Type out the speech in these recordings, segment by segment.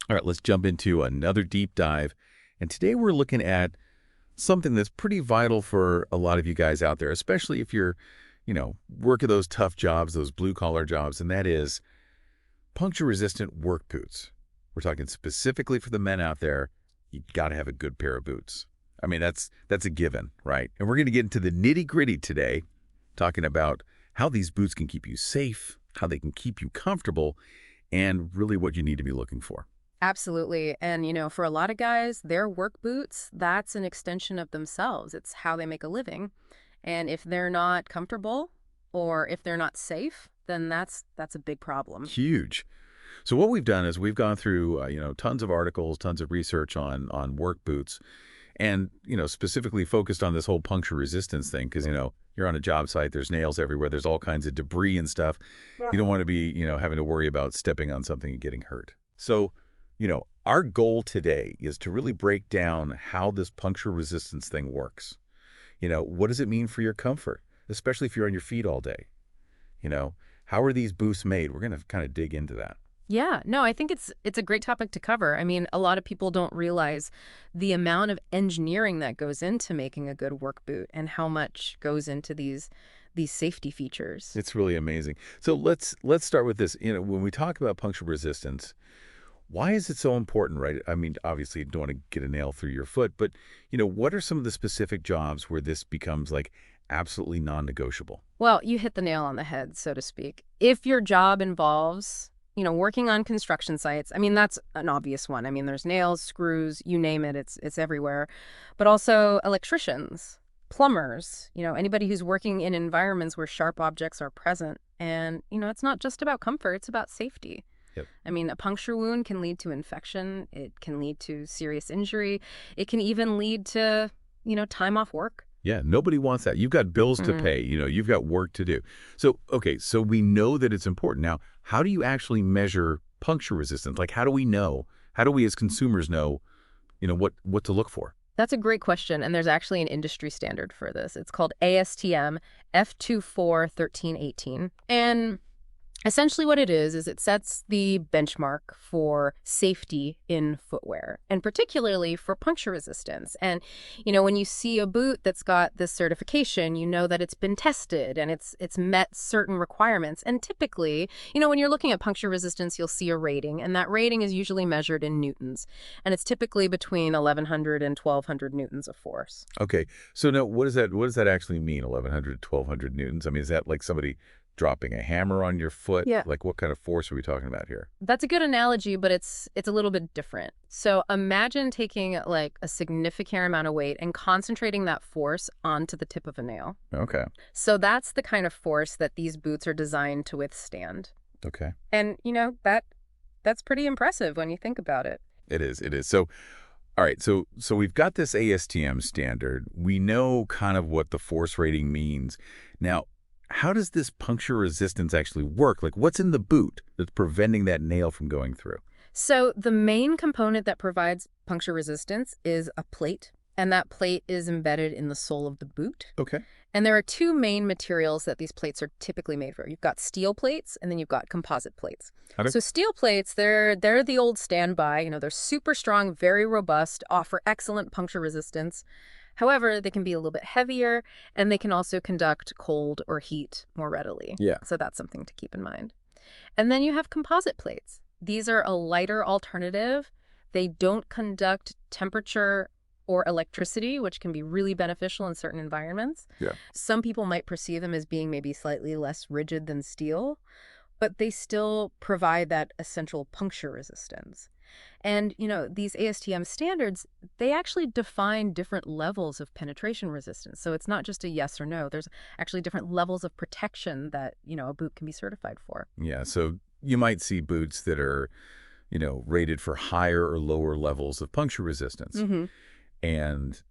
All right, let's jump into another deep dive. And today we're looking at something that's pretty vital for a lot of you guys out there, especially if you're, working those tough jobs, those blue-collar jobs, and that is puncture-resistant work boots. We're talking specifically for the men out there. You got to have a good pair of boots. I mean, that's a given, right? And we're going to get into the nitty-gritty today, talking about how these boots can keep you safe, how they can keep you comfortable, and really what you need to be looking for. Absolutely. And, for a lot of guys, their work boots, that's an extension of themselves. It's how they make a living. And if they're not comfortable or if they're not safe, then that's a big problem. Huge. So what we've done is we've gone through, tons of articles, tons of research on work boots, and, specifically focused on this whole puncture resistance thing because, you're on a job site, there's nails everywhere, there's all kinds of debris and stuff. You don't want to be, having to worry about stepping on something and getting hurt. So, our goal today is to really break down how this puncture resistance thing works. What does it mean for your comfort, especially if you're on your feet all day? How are these boots made? We're going to kind of dig into that. Yeah, no, I think it's a great topic to cover. I mean, a lot of people don't realize the amount of engineering that goes into making a good work boot and how much goes into these safety features. It's really amazing. So let's start with this. When we talk about puncture resistance, why is it so important, right? I mean, obviously, you don't want to get a nail through your foot, but, what are some of the specific jobs where this becomes like absolutely non-negotiable? Well, you hit the nail on the head, so to speak. If your job involves working on construction sites, I mean, that's an obvious one. I mean, there's nails, screws, you name it, it's everywhere. But also electricians, plumbers, anybody who's working in environments where sharp objects are present. And, it's not just about comfort, it's about safety. Yep. I mean, a puncture wound can lead to infection. It can lead to serious injury. It can even lead to, time off work. Yeah, nobody wants that. You've got bills to pay, you've got work to do. So, okay, so we know that it's important. Now, how do you actually measure puncture resistance? Like, how do we know? How do we as consumers know, what to look for? That's a great question, and there's actually an industry standard for this. It's called ASTM F241318. And essentially what it is it sets the benchmark for safety in footwear, and particularly for puncture resistance. And, when you see a boot that's got this certification, you know that it's been tested and it's met certain requirements. And typically, when you're looking at puncture resistance, you'll see a rating, and that rating is usually measured in newtons. And it's typically between 1,100 and 1,200 newtons of force. Okay, so now what does that actually mean, 1,100, 1,200 newtons? I mean, is that like somebody dropping a hammer on your foot? Yeah. Like, what kind of force are we talking about here? That's a good analogy, but it's a little bit different. So imagine taking like a significant amount of weight and concentrating that force onto the tip of a nail. Okay. So that's the kind of force that these boots are designed to withstand. Okay. And, that's pretty impressive when you think about it. It is. So, all right, so we've got this ASTM standard. We know kind of what the force rating means. Now, how does this puncture resistance actually work? Like, what's in the boot that's preventing that nail from going through? So the main component that provides puncture resistance is a plate, and that plate is embedded in the sole of the boot. Okay. And there are two main materials that these plates are typically made for. You've got steel plates, and then you've got composite plates. Okay. So steel plates, they're the old standby. They're super strong, very robust, offer excellent puncture resistance. However, they can be a little bit heavier, and they can also conduct cold or heat more readily. Yeah. So that's something to keep in mind. And then you have composite plates. These are a lighter alternative. They don't conduct temperature or electricity, which can be really beneficial in certain environments. Yeah. Some people might perceive them as being maybe slightly less rigid than steel, but they still provide that essential puncture resistance. And, these ASTM standards, they actually define different levels of penetration resistance. So it's not just a yes or no. There's actually different levels of protection that, a boot can be certified for. Yeah, so you might see boots that are, rated for higher or lower levels of puncture resistance. Mm-hmm. And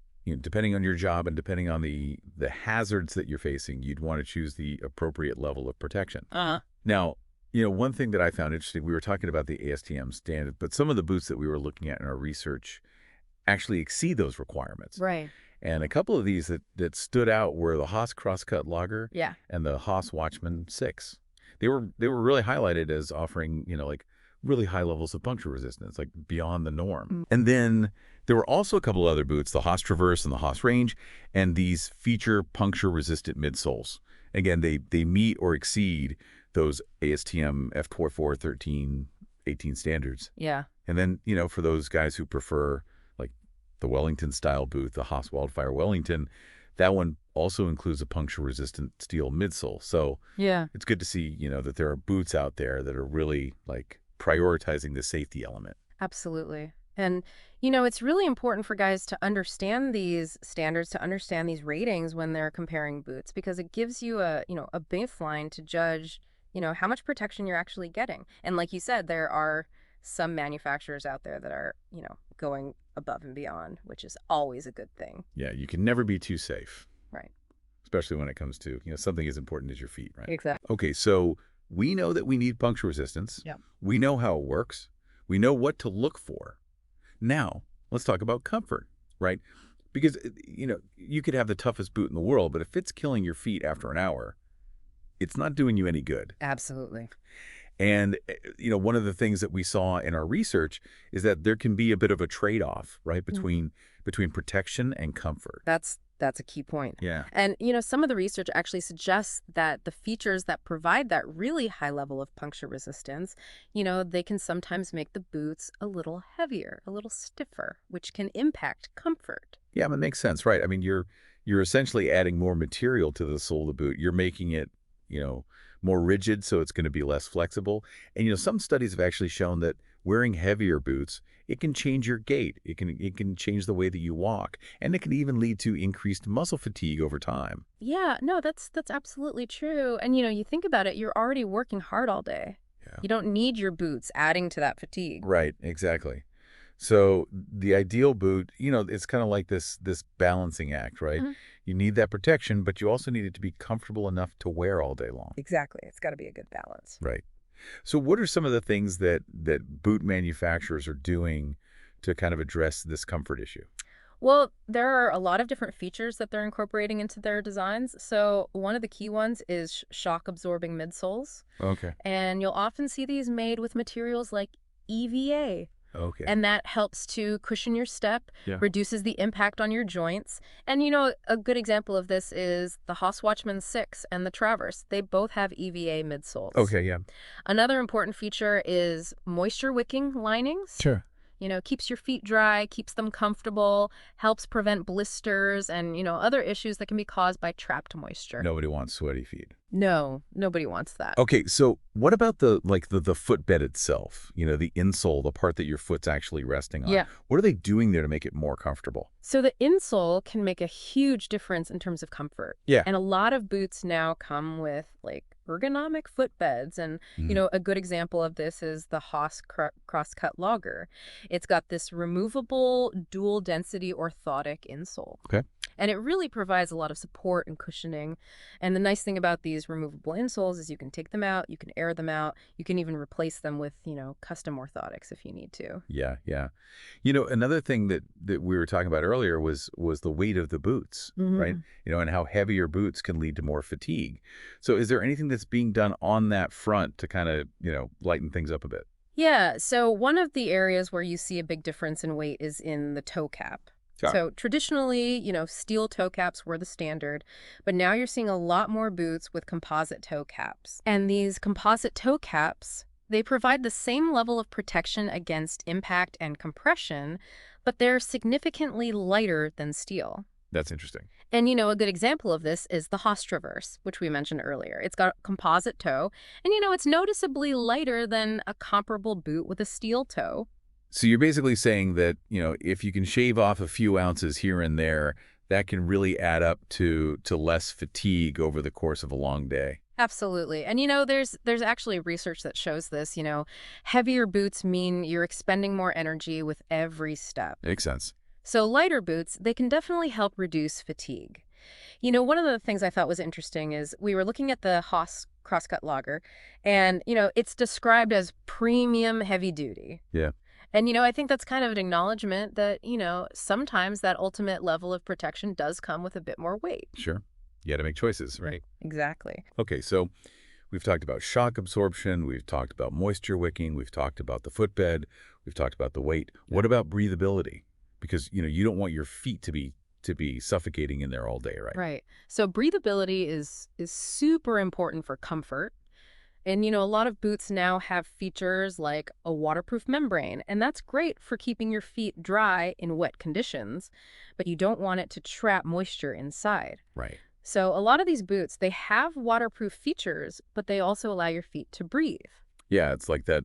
depending on your job and depending on the hazards that you're facing, you'd want to choose the appropriate level of protection. Uh-huh. Now, one thing that I found interesting, we were talking about the ASTM standard, but some of the boots that we were looking at in our research actually exceed those requirements. Right. And a couple of these that stood out were the Haas Crosscut Lager Yeah. and the Haas Watchman 6. They were really highlighted as offering, like really high levels of puncture resistance, like beyond the norm. And then there were also a couple other boots, the Haas Traverse and the Haas Range, and these feature puncture-resistant midsoles. Again, they meet or exceed those ASTM F44 13 18 standards. Yeah. And then, for those guys who prefer like the Wellington-style boot, the Haas Wildfire Wellington, that one also includes a puncture-resistant steel midsole. So Yeah. it's good to see, that there are boots out there that are really like prioritizing the safety element. Absolutely. And, it's really important for guys to understand these standards, to understand these ratings when they're comparing boots, because it gives you a baseline to judge, how much protection you're actually getting. And like you said, there are some manufacturers out there that are, going above and beyond, which is always a good thing. Yeah, you can never be too safe, Right. especially when it comes to, something as important as your feet, right? Exactly. Okay, so we know that we need puncture resistance. Yeah. We know how it works. We know what to look for. Now, let's talk about comfort, right? Because, you could have the toughest boot in the world, but if it's killing your feet after an hour, it's not doing you any good. Absolutely. And, one of the things that we saw in our research is that there can be a bit of a trade-off, right, between protection and comfort. That's a key point. Yeah. And, some of the research actually suggests that the features that provide that really high level of puncture resistance, they can sometimes make the boots a little heavier, a little stiffer, which can impact comfort. Yeah, it makes sense, right? I mean, you're essentially adding more material to the sole of the boot. You're making it, more rigid, so it's going to be less flexible. And, some studies have actually shown that wearing heavier boots, it can change your gait. It can change the way that you walk, and it can even lead to increased muscle fatigue over time. Yeah, no, that's absolutely true. And, you think about it, you're already working hard all day. Yeah. You don't need your boots adding to that fatigue. Right, exactly. So the ideal boot, it's kind of like this balancing act, right? Mhm. You need that protection, but you also need it to be comfortable enough to wear all day long. Exactly. It's got to be a good balance. Right. So what are some of the things that boot manufacturers are doing to kind of address this comfort issue? Well, there are a lot of different features that they're incorporating into their designs. So one of the key ones is shock-absorbing midsoles. Okay. And you'll often see these made with materials like EVA. Okay. And that helps to cushion your step, Yeah. reduces the impact on your joints. And, a good example of this is the Haas Watchman 6 and the Traverse. They both have EVA midsoles. Okay, yeah. Another important feature is moisture wicking linings. Sure. Keeps your feet dry, keeps them comfortable, helps prevent blisters and, other issues that can be caused by trapped moisture. Nobody wants sweaty feet. No, nobody wants that. Okay, so what about the footbed itself? The insole, the part that your foot's actually resting on. Yeah. What are they doing there to make it more comfortable? So the insole can make a huge difference in terms of comfort. Yeah. And a lot of boots now come with ergonomic footbeds. And, a good example of this is the Haas Crosscut Logger. It's got this removable dual density orthotic insole. Okay. And it really provides a lot of support and cushioning. And the nice thing about these removable insoles is you can take them out, you can air them out, you can even replace them with, custom orthotics if you need to. Yeah, yeah. Another thing that we were talking about earlier was the weight of the boots, right? And how heavier boots can lead to more fatigue. So is there anything that's being done on that front to kind of, lighten things up a bit? Yeah, so one of the areas where you see a big difference in weight is in the toe cap. Sure. So traditionally, steel toe caps were the standard, but now you're seeing a lot more boots with composite toe caps. And these composite toe caps, they provide the same level of protection against impact and compression, but they're significantly lighter than steel. That's interesting. And, a good example of this is the Haas Traverse, which we mentioned earlier. It's got a composite toe, and, it's noticeably lighter than a comparable boot with a steel toe. So you're basically saying that, if you can shave off a few ounces here and there, that can really add up to less fatigue over the course of a long day. Absolutely. And, there's actually research that shows this. Heavier boots mean you're expending more energy with every step. Makes sense. So lighter boots, they can definitely help reduce fatigue. One of the things I thought was interesting is we were looking at the Haas Crosscut Logger, and, it's described as premium heavy duty. Yeah. And, I think that's kind of an acknowledgement that, sometimes that ultimate level of protection does come with a bit more weight. Sure. You got to make choices, right? Exactly. Okay, so We've talked about shock absorption. We've talked about moisture wicking. We've talked about the footbed. We've talked about the weight. Yeah. What about breathability? Because, you don't want your feet to be suffocating in there all day, right? Right. So breathability is super important for comfort. And, a lot of boots now have features like a waterproof membrane, and that's great for keeping your feet dry in wet conditions, but you don't want it to trap moisture inside. Right. So a lot of these boots, they have waterproof features, but they also allow your feet to breathe. Yeah, it's like that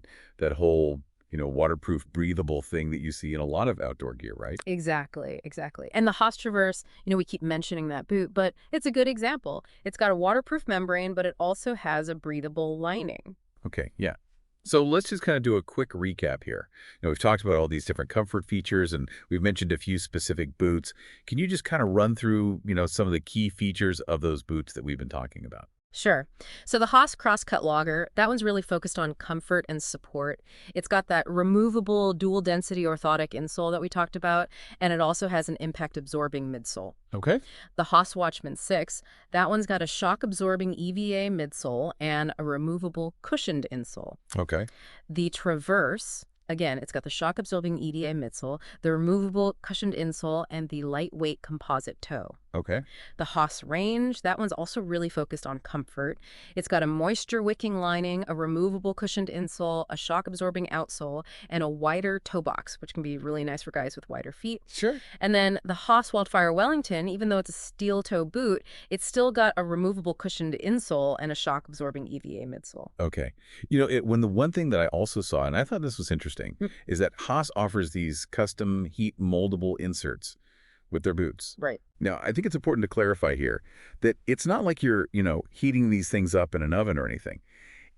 whole, waterproof, breathable thing that you see in a lot of outdoor gear, right? Exactly, exactly. And the Haas Traverse, we keep mentioning that boot, but it's a good example. It's got a waterproof membrane, but it also has a breathable lining. Okay, yeah. So let's just kind of do a quick recap here. We've talked about all these different comfort features, and we've mentioned a few specific boots. Can you just kind of run through, some of the key features of those boots that we've been talking about? Sure. So the Haas Crosscut Logger, that one's really focused on comfort and support. It's got that removable dual density orthotic insole that we talked about, and it also has an impact absorbing midsole. Okay. The Haas Watchman 6, that one's got a shock absorbing EVA midsole and a removable cushioned insole. Okay. The Traverse, again, it's got the shock absorbing EVA midsole, the removable cushioned insole, and the lightweight composite toe. Okay. The Haas Range, that one's also really focused on comfort. It's got a moisture-wicking lining, a removable cushioned insole, a shock-absorbing outsole, and a wider toe box, which can be really nice for guys with wider feet. Sure. And then the Haas Wildfire Wellington, even though it's a steel toe boot, it's still got a removable cushioned insole and a shock-absorbing EVA midsole. Okay. When the one thing that I also saw, and I thought this was interesting, is that Haas offers these custom heat moldable inserts with their boots. Right. Now, I think it's important to clarify here that it's not like you're, heating these things up in an oven or anything.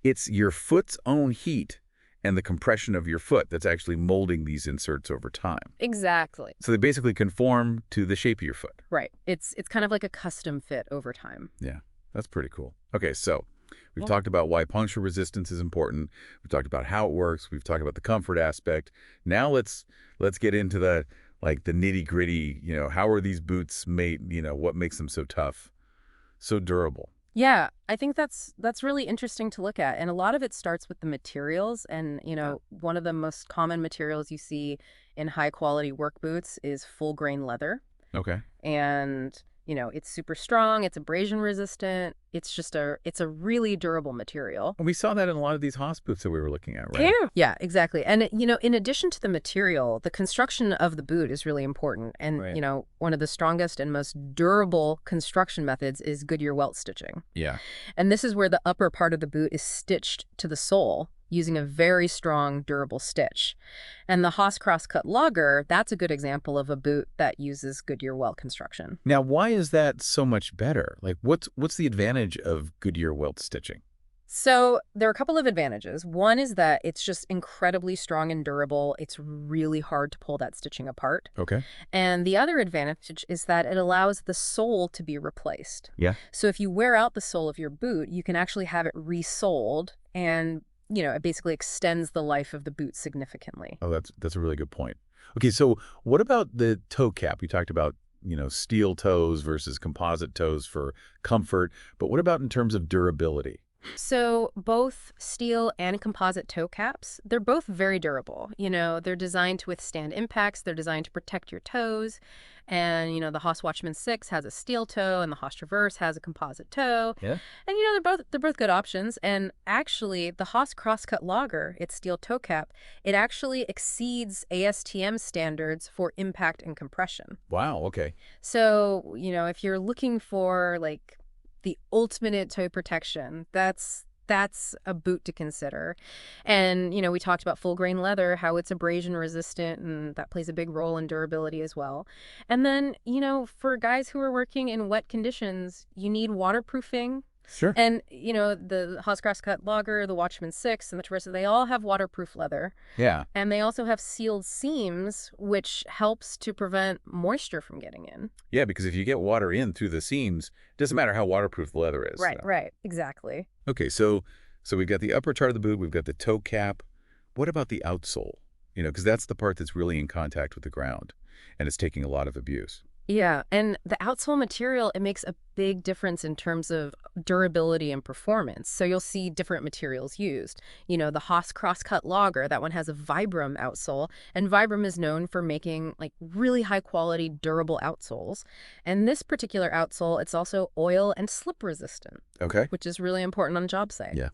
It's your foot's own heat and the compression of your foot that's actually molding these inserts over time. Exactly. So they basically conform to the shape of your foot. Right. It's kind of like a custom fit over time. Yeah, that's pretty cool. Okay, so we've talked about why puncture resistance is important. We've talked about how it works. We've talked about the comfort aspect. Now let's get into the nitty gritty. How are these boots made? What makes them so tough, so durable? Yeah, I think that's really interesting to look at. And a lot of it starts with the materials. And, one of the most common materials you see in high quality work boots is full grain leather. Okay. And, it's super strong, it's abrasion resistant, it's a really durable material. And we saw that in a lot of these Haas boots that we were looking at, right? Yeah, exactly. And, in addition to the material, the construction of the boot is really important. And, Right. One of the strongest and most durable construction methods is Goodyear welt stitching. Yeah. And this is where the upper part of the boot is stitched to the sole using a very strong, durable stitch. And the Haas Crosscut Logger, that's a good example of a boot that uses Goodyear welt construction. Now, why is that so much better? What's the advantage of Goodyear welt stitching? So there are a couple of advantages. One is that it's just incredibly strong and durable. It's really hard to pull that stitching apart. Okay. And the other advantage is that it allows the sole to be replaced. Yeah. So if you wear out the sole of your boot, you can actually have it resoled, and it basically extends the life of the boot significantly. Oh, that's a really good point. Okay, so what about the toe cap? You talked about, steel toes versus composite toes for comfort, but what about in terms of durability? So both steel and composite toe caps, they're both very durable. They're designed to withstand impacts. They're designed to protect your toes. And, the Haas Watchman 6 has a steel toe and the Haas Traverse has a composite toe. Yeah. And, they're both good options. And actually, the Haas Crosscut Logger, its steel toe cap, it actually exceeds ASTM standards for impact and compression. Wow, okay. So, if you're looking for the ultimate toe protection, that's a boot to consider. And, we talked about full grain leather, how it's abrasion resistant, and that plays a big role in durability as well. And then, for guys who are working in wet conditions, you need waterproofing. Sure. And, the Haas Crosscut Logger, the Watchman 6, and the Traverse, they all have waterproof leather. Yeah. And they also have sealed seams, which helps to prevent moisture from getting in. Yeah, because if you get water in through the seams, it doesn't matter how waterproof the leather is. Right, exactly. Okay, so we've got the upper part of the boot, we've got the toe cap. What about the outsole? Because that's the part that's really in contact with the ground, and it's taking a lot of abuse. Yeah, and the outsole material, it makes a big difference in terms of durability and performance. So you'll see different materials used. The Haas Crosscut Logger, that one has a Vibram outsole, and Vibram is known for making like really high quality, durable outsoles. And this particular outsole, it's also oil and slip resistant, Okay. which is really important on job site. Yeah.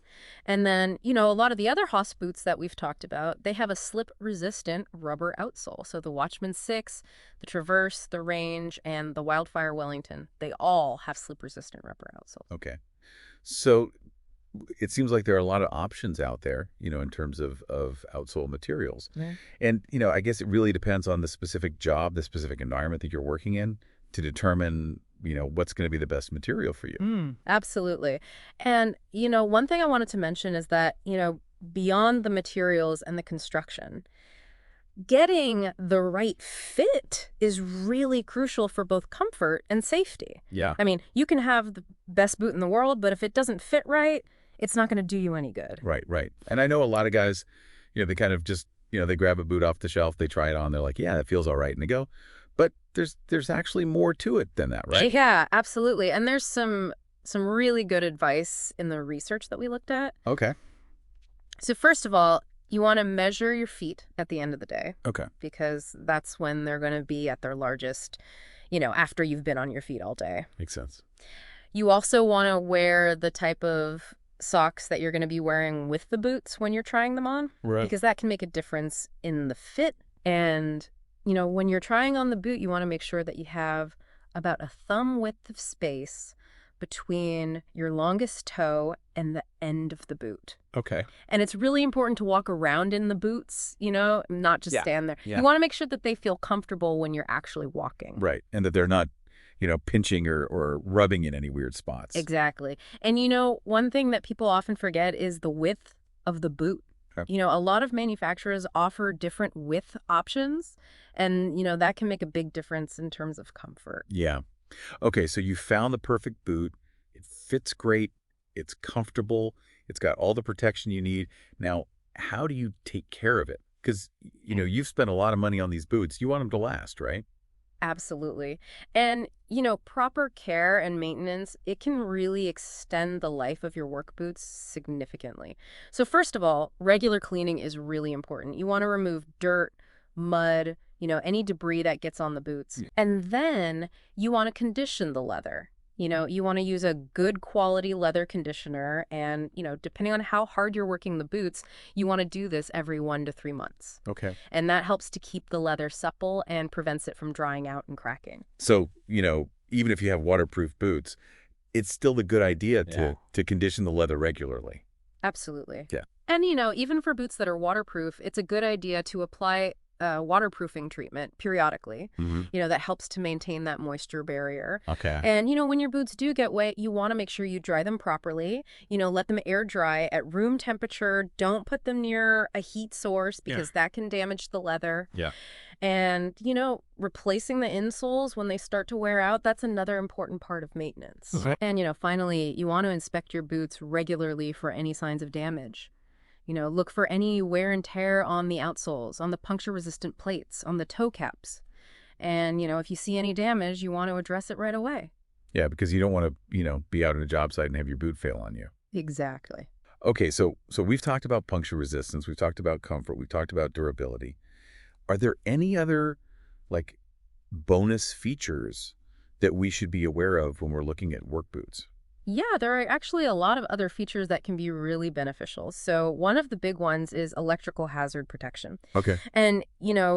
And then, a lot of the other Haas boots that we've talked about, they have a slip-resistant rubber outsole. So the Watchman 6, the Traverse, the Range, and the Wildfire Wellington, they all have slip-resistant rubber outsoles. Okay. So it seems like there are a lot of options out there, in terms of outsole materials. Yeah. And, I guess it really depends on the specific job, the specific environment that you're working in to determine, what's going to be the best material for you. Absolutely. And, one thing I wanted to mention is that, beyond the materials and the construction, getting the right fit is really crucial for both comfort and safety. Yeah. I mean, you can have the best boot in the world, but if it doesn't fit right, it's not going to do you any good. Right, right. And I know a lot of guys, they kind of just, they grab a boot off the shelf, they try it on, they're like, yeah, that feels all right, and they go. But there's actually more to it than that, right? Yeah, absolutely. And there's some really good advice in the research that we looked at. Okay. So first of all, you want to measure your feet at the end of the day. Okay. Because that's when they're going to be at their largest, after you've been on your feet all day. Makes sense. You also want to wear the type of socks that you're going to be wearing with the boots when you're trying them on. Right. Because that can make a difference in the fit. And, when you're trying on the boot, you want to make sure that you have about a thumb width of space between your longest toe and the end of the boot. Okay. And it's really important to walk around in the boots, not just stand there. Yeah. You want to make sure that they feel comfortable when you're actually walking. Right. And that they're not, pinching or rubbing in any weird spots. Exactly. And, one thing that people often forget is the width of the boot. Okay. A lot of manufacturers offer different width options, and, that can make a big difference in terms of comfort. Yeah. Okay, so you found the perfect boot. It fits great. It's comfortable. It's got all the protection you need. Now, how do you take care of it? Because, you've spent a lot of money on these boots. You want them to last, right? Absolutely. And, proper care and maintenance, it can really extend the life of your work boots significantly. So first of all, regular cleaning is really important. You want to remove dirt, mud, any debris that gets on the boots. Yeah. And then you want to condition the leather. You want to use a good quality leather conditioner. And, depending on how hard you're working the boots, you want to do this every 1 to 3 months. Okay. And that helps to keep the leather supple and prevents it from drying out and cracking. So, even if you have waterproof boots, it's still a good idea to condition the leather regularly. Absolutely. Yeah. And, even for boots that are waterproof, it's a good idea to apply waterproofing treatment periodically, that helps to maintain that moisture barrier. Okay. And, when your boots do get wet, you want to make sure you dry them properly. Let them air dry at room temperature. Don't put them near a heat source because that can damage the leather. Yeah. And, replacing the insoles when they start to wear out, that's another important part of maintenance. Okay. And, finally, you want to inspect your boots regularly for any signs of damage. Look for any wear and tear on the outsoles, on the puncture-resistant plates, on the toe caps. And, if you see any damage, you want to address it right away. Yeah, because you don't want to, be out on a job site and have your boot fail on you. Exactly. Okay, so we've talked about puncture resistance, we've talked about comfort, we've talked about durability. Are there any other, bonus features that we should be aware of when we're looking at work boots? Yeah, there are actually a lot of other features that can be really beneficial. So one of the big ones is electrical hazard protection. Okay. And,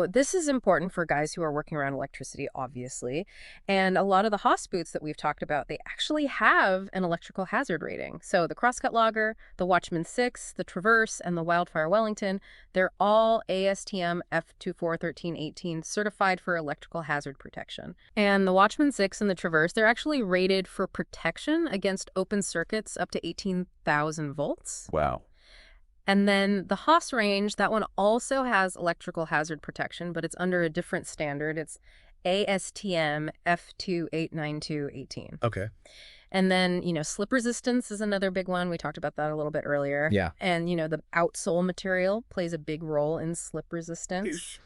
this is important for guys who are working around electricity, obviously. And a lot of the Haas boots that we've talked about, they actually have an electrical hazard rating. So the Crosscut Logger, the Watchman 6, the Traverse, and the Wildfire Wellington, they're all ASTM F241318 certified for electrical hazard protection. And the Watchman 6 and the Traverse, they're actually rated for protection against open circuits up to 18,000 volts. Wow. And then the Haas range, that one also has electrical hazard protection, but it's under a different standard. It's ASTM F289218. Okay. And then, slip resistance is another big one. We talked about that a little bit earlier. Yeah. And, the outsole material plays a big role in slip resistance.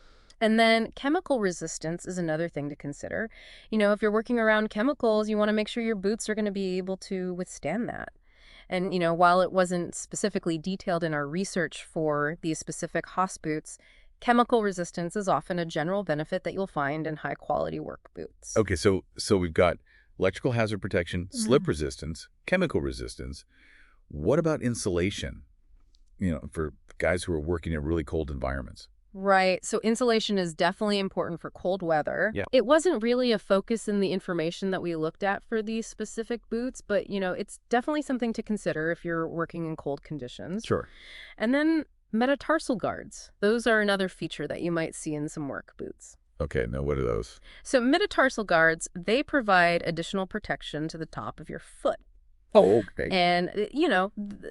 And then chemical resistance is another thing to consider. If you're working around chemicals, you want to make sure your boots are going to be able to withstand that. And, while it wasn't specifically detailed in our research for these specific Haas boots, chemical resistance is often a general benefit that you'll find in high quality work boots. Okay, so we've got electrical hazard protection, slip Mhm. resistance, chemical resistance. What about insulation? For guys who are working in really cold environments. Right. So insulation is definitely important for cold weather. Yeah. It wasn't really a focus in the information that we looked at for these specific boots, but it's definitely something to consider if you're working in cold conditions. Sure. And then metatarsal guards. Those are another feature that you might see in some work boots. Okay, now what are those? So metatarsal guards, they provide additional protection to the top of your foot. Oh, okay. And,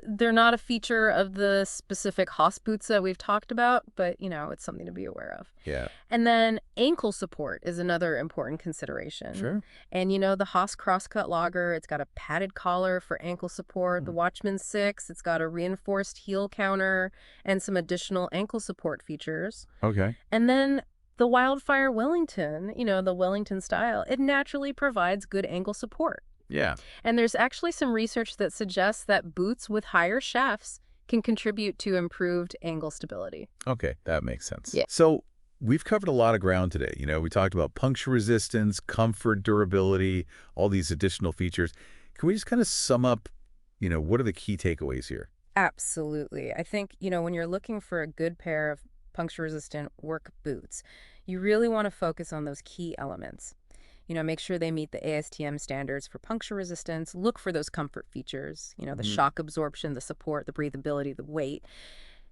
they're not a feature of the specific Haas boots that we've talked about, but, it's something to be aware of. Yeah, And then ankle support is another important consideration. sure. And, the Haas Crosscut Logger, it's got a padded collar for ankle support. The Watchman 6, it's got a reinforced heel counter and some additional ankle support features. Okay. And then the Wildfire Wellington, the Wellington style, it naturally provides good ankle support. Yeah. And there's actually some research that suggests that boots with higher shafts can contribute to improved angle stability. Okay, that makes sense. Yeah. So we've covered a lot of ground today. We talked about puncture resistance, comfort, durability, all these additional features. Can we just kind of sum up, what are the key takeaways here? Absolutely. I think, when you're looking for a good pair of puncture-resistant work boots, you really want to focus on those key elements. Make sure they meet the ASTM standards for puncture resistance. Look for those comfort features, the shock absorption, the support, the breathability, the weight.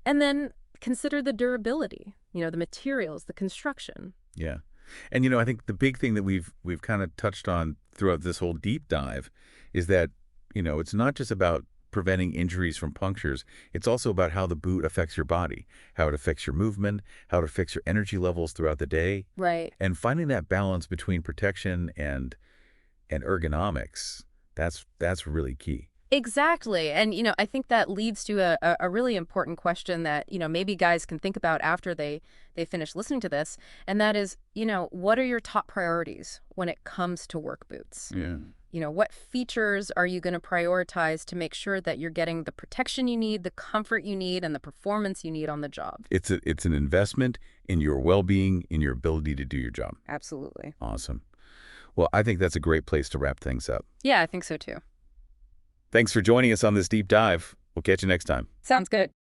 And then consider the durability, the materials, the construction. Yeah. And, I think the big thing that we've kind of touched on throughout this whole deep dive is that, it's not just about preventing injuries from punctures. It's also about how the boot affects your body, how it affects your movement, how it affects your energy levels throughout the day, Right. and finding that balance between protection and ergonomics. That's really key. Exactly. And, I think that leads to a really important question that, maybe guys can think about after they finish listening to this. And that is, what are your top priorities when it comes to work boots? Yeah. What features are you going to prioritize to make sure that you're getting the protection you need, the comfort you need, and the performance you need on the job? It's an investment in your well-being, in your ability to do your job. Absolutely. Awesome. Well, I think that's a great place to wrap things up. Yeah, I think so too. Thanks for joining us on this deep dive. We'll catch you next time. Sounds good.